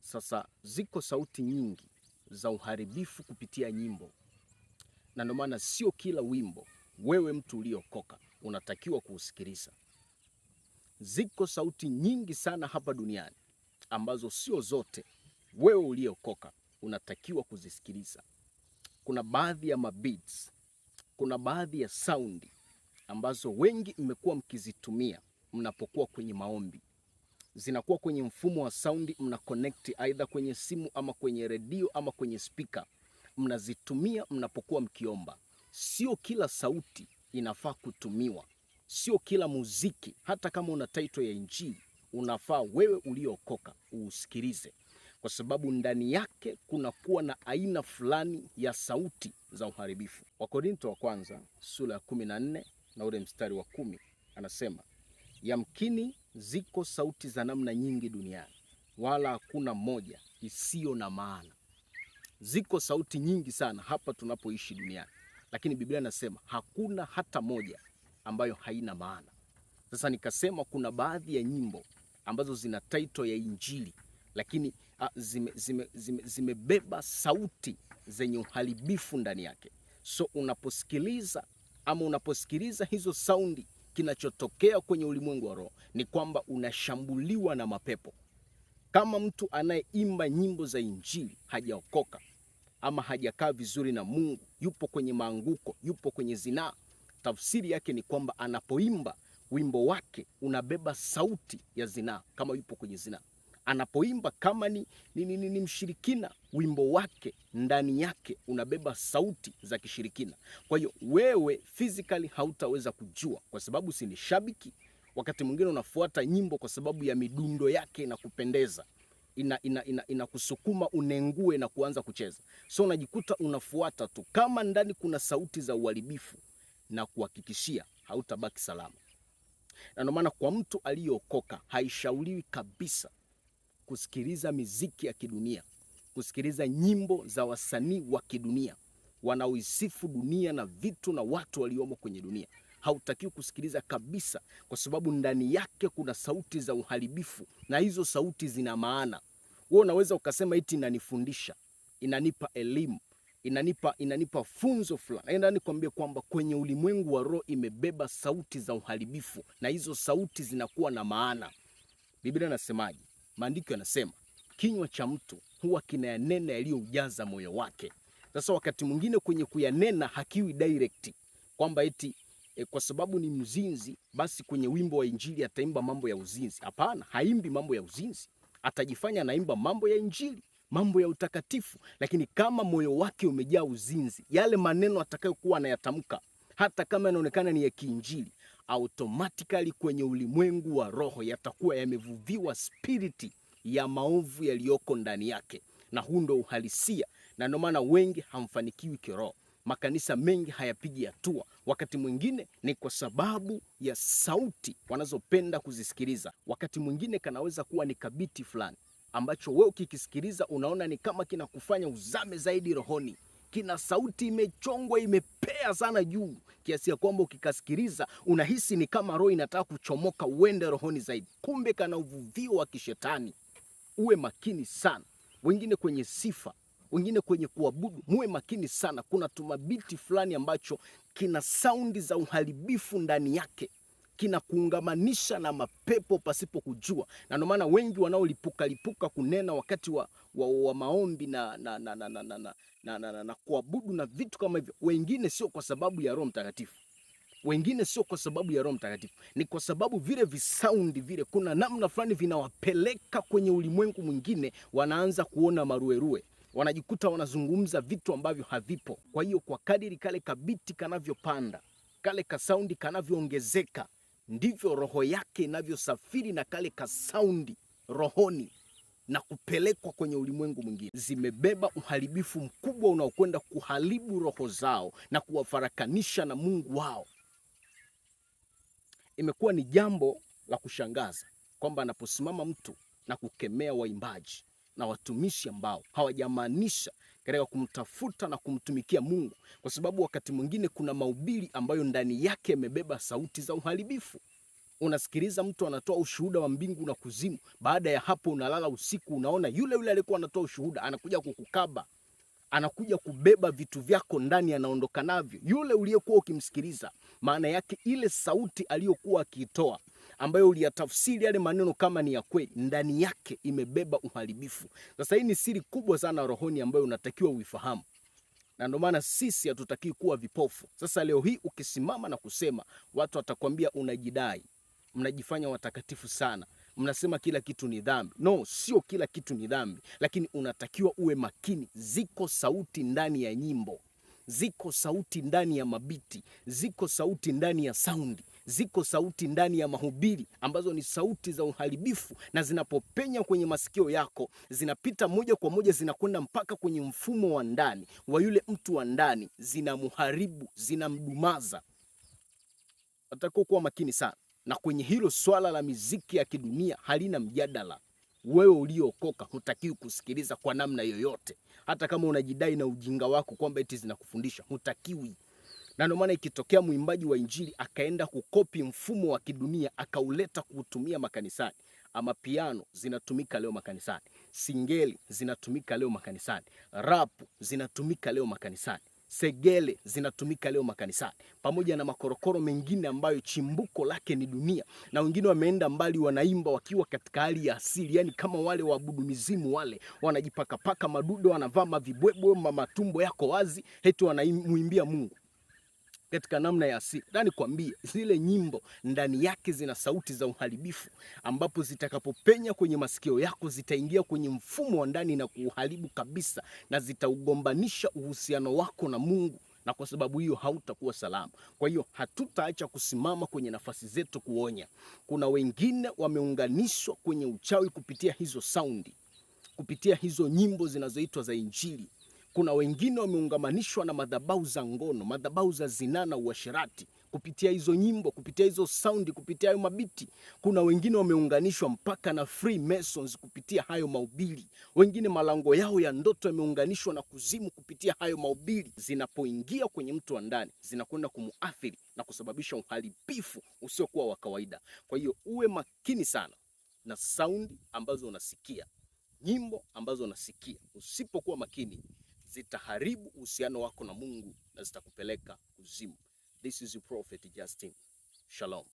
Sasa ziko sauti nyingi za uharibifu kupitia nyimbo, na ndio maana sio kila wimbo wewe mtu uliokoka unatakiwa kuusikiliza. Ziko sauti nyingi sana hapa duniani ambazo sio zote wewe uliokoka unatakiwa kuzisikiliza. Kuna baadhi ya mabeats, kuna baadhi ya saundi ambazo wengi mmekuwa mkizitumia mnapokuwa kwenye maombi. Zinakuwa kwenye mfumo wa saundi, mna connect aidha kwenye simu ama kwenye redio ama kwenye speaker. Mnazitumia mnapokuwa mkiomba. Sio kila sauti inafaa kutumiwa, sio kila muziki, hata kama una title ya Injili unafaa wewe uliokoka uusikilize, kwa sababu ndani yake kunakuwa na aina fulani ya sauti za uharibifu. Wakorintho wa kwanza sura ya 14 na ule mstari wa 10 anasema, yamkini ziko sauti za namna nyingi duniani, wala hakuna moja isiyo na maana. Ziko sauti nyingi sana hapa tunapoishi duniani, lakini Biblia inasema hakuna hata moja ambayo haina maana. Sasa nikasema kuna baadhi ya nyimbo ambazo zina title ya Injili, lakini zimebeba sauti zenye uharibifu ndani yake. So unaposikiliza hizo saundi, kinachotokea kwenye ulimwengu wa roho ni kwamba unashambuliwa na mapepo. Kama mtu anayeimba nyimbo za Injili hajaokoka ama hajakaa vizuri na Mungu, yupo kwenye maanguko, yupo kwenye zinaa, tafsiri yake ni kwamba anapoimba wimbo wake unabeba sauti ya zinaa. Kama yupo kwenye zinaa, anapoimba kama ni mshirikina, wimbo wake ndani yake unabeba sauti za kishirikina. Kwa hiyo wewe physically hautaweza kujua, kwa sababu si ni shabiki. Wakati mwingine unafuata nyimbo kwa sababu ya midundo yake inakupendeza, inakusukuma unengue na kuanza kucheza, so unajikuta unafuata tu. Kama ndani kuna sauti za uharibifu, na kuhakikishia hautabaki salama. Na ndio maana kwa mtu aliyeokoka haishauriwi kabisa kusikiliza miziki ya kidunia, kusikiliza nyimbo za wasanii wa kidunia wanaoisifu dunia na vitu na watu waliomo kwenye dunia. Hautakiwi kusikiliza kabisa, kwa sababu ndani yake kuna sauti za uharibifu, na hizo sauti zina maana. Wewe unaweza ukasema eti inanifundisha, inanipa elimu, inanipa funzo fulani. Naenda nikwambie kwamba kwenye ulimwengu wa roho imebeba sauti za uharibifu, na hizo sauti zinakuwa na maana. Biblia inasemaje? Maandiko yanasema kinywa cha mtu huwa kinayanena yaliyoujaza moyo wake. Sasa wakati mwingine kwenye kuyanena hakiwi direct kwamba eti kwa sababu ni mzinzi basi kwenye wimbo wa Injili ataimba mambo ya uzinzi. Hapana, haimbi mambo ya uzinzi, atajifanya anaimba mambo ya Injili, mambo ya utakatifu, lakini kama moyo wake umejaa uzinzi, yale maneno atakayokuwa anayatamka, hata kama yanaonekana ni ya kiinjili, automatically kwenye ulimwengu wa roho yatakuwa yamevuviwa spiriti ya maovu yaliyoko ndani yake, na huu ndio uhalisia. Na ndio maana wengi hamfanikiwi kiroho, makanisa mengi hayapigi hatua. Wakati mwingine ni kwa sababu ya sauti wanazopenda kuzisikiliza. Wakati mwingine kanaweza kuwa ni kabiti fulani ambacho wewe ukikisikiliza unaona ni kama kinakufanya uzame zaidi rohoni. Kina sauti imechongwa, imepea sana juu, kiasi ya kwamba ukikasikiliza unahisi ni kama roho inataka kuchomoka uende rohoni zaidi. Kumbe kana uvuvio wa kishetani. Uwe makini sana. Wengine kwenye sifa, wengine kwenye kuabudu, muwe makini sana. Kuna tumabiti fulani ambacho kina saundi za uharibifu ndani yake, kina kuungamanisha na mapepo pasipo kujua. Na ndio maana wengi wanaolipuka kunena wakati wa maombi na kuabudu na vitu kama hivyo, wengine sio kwa sababu ya Roho Mtakatifu, wengine sio kwa sababu ya Roho Mtakatifu, ni kwa sababu vile visaundi vile kuna namna fulani vinawapeleka kwenye ulimwengu mwingine. Wanaanza kuona maruerue, wanajikuta wanazungumza vitu ambavyo havipo. Kwa hiyo kwa kadiri kale kabiti kanavyopanda, kale kasaundi kanavyoongezeka, ndivyo roho yake inavyosafiri na kale kasaundi rohoni na kupelekwa kwenye ulimwengu mwingine. Zimebeba uharibifu mkubwa unaokwenda kuharibu roho zao na kuwafarakanisha na Mungu wao. Imekuwa ni jambo la kushangaza kwamba anaposimama mtu na kukemea waimbaji na watumishi ambao hawajamaanisha katika kumtafuta na kumtumikia Mungu, kwa sababu wakati mwingine kuna mahubiri ambayo ndani yake yamebeba sauti za uharibifu. Unasikiliza mtu anatoa ushuhuda wa mbingu na kuzimu. Baada ya hapo unalala usiku, unaona yule yule aliyekuwa anatoa ushuhuda anakuja kukukaba, anakuja kubeba vitu vyako ndani, anaondoka navyo. Yule uliyekuwa ukimsikiliza, maana yake ile sauti aliyokuwa akiitoa, ambayo uliyatafsiri yale maneno kama ni ya kweli, ndani yake imebeba uharibifu. Sasa hii ni siri kubwa sana rohoni ambayo unatakiwa uifahamu, na ndio maana sisi hatutakiwi kuwa vipofu. Sasa leo hii ukisimama na kusema, watu watakwambia unajidai, mnajifanya watakatifu sana, mnasema kila kitu ni dhambi. No, sio kila kitu ni dhambi, lakini unatakiwa uwe makini. Ziko sauti ndani ya nyimbo, ziko sauti ndani ya mabiti, ziko sauti ndani ya saundi, ziko sauti ndani ya mahubiri ambazo ni sauti za uharibifu, na zinapopenya kwenye masikio yako zinapita moja kwa moja, zinakwenda mpaka kwenye mfumo wa ndani wa yule mtu wa ndani, zinamharibu, zinamdumaza. Unatakiwa kuwa makini sana. Na kwenye hilo swala la miziki ya kidunia halina mjadala. Wewe uliokoka hutakiwi kusikiliza kwa namna yoyote, hata kama unajidai na ujinga wako kwamba eti zinakufundisha, hutakiwi. Na ndio maana ikitokea mwimbaji wa injili akaenda kukopi mfumo wa kidunia akauleta kuutumia makanisani, ama piano zinatumika leo makanisani, singeli zinatumika leo makanisani, rap zinatumika leo makanisani, segele zinatumika leo makanisani, pamoja na makorokoro mengine ambayo chimbuko lake ni dunia. Na wengine wameenda mbali, wanaimba wakiwa katika hali ya asili, yani kama wale waabudu mizimu wale, wanajipakapaka madudo, wanavaa mavibwebwe, matumbo yako wazi, eti wanamuimbia Mungu katika namna ya asili. Ndani kwambie, zile nyimbo ndani yake zina sauti za uharibifu, ambapo zitakapopenya kwenye masikio yako zitaingia kwenye mfumo wa ndani na kuuharibu kabisa, na zitaugombanisha uhusiano wako na Mungu, na kwa sababu hiyo hautakuwa salama. Kwa hiyo hatutaacha kusimama kwenye nafasi zetu kuonya. Kuna wengine wameunganishwa kwenye uchawi kupitia hizo saundi, kupitia hizo nyimbo zinazoitwa za Injili. Kuna wengine wameungamanishwa na madhabahu za ngono, madhabahu za zinaa na uasherati kupitia hizo nyimbo, kupitia hizo saundi, kupitia hayo mabiti. Kuna wengine wameunganishwa mpaka na Freemasons kupitia hayo mahubiri. Wengine malango yao ya ndoto yameunganishwa na kuzimu kupitia hayo mahubiri. Zinapoingia kwenye mtu wa ndani, zinakwenda kumuathiri na kusababisha uharibifu usiokuwa wa kawaida. Kwa hiyo uwe makini sana na saundi ambazo unasikia, nyimbo ambazo unasikia. Usipokuwa makini, zitaharibu uhusiano wako na Mungu na zitakupeleka kuzimu. This is your prophet Justin. Shalom.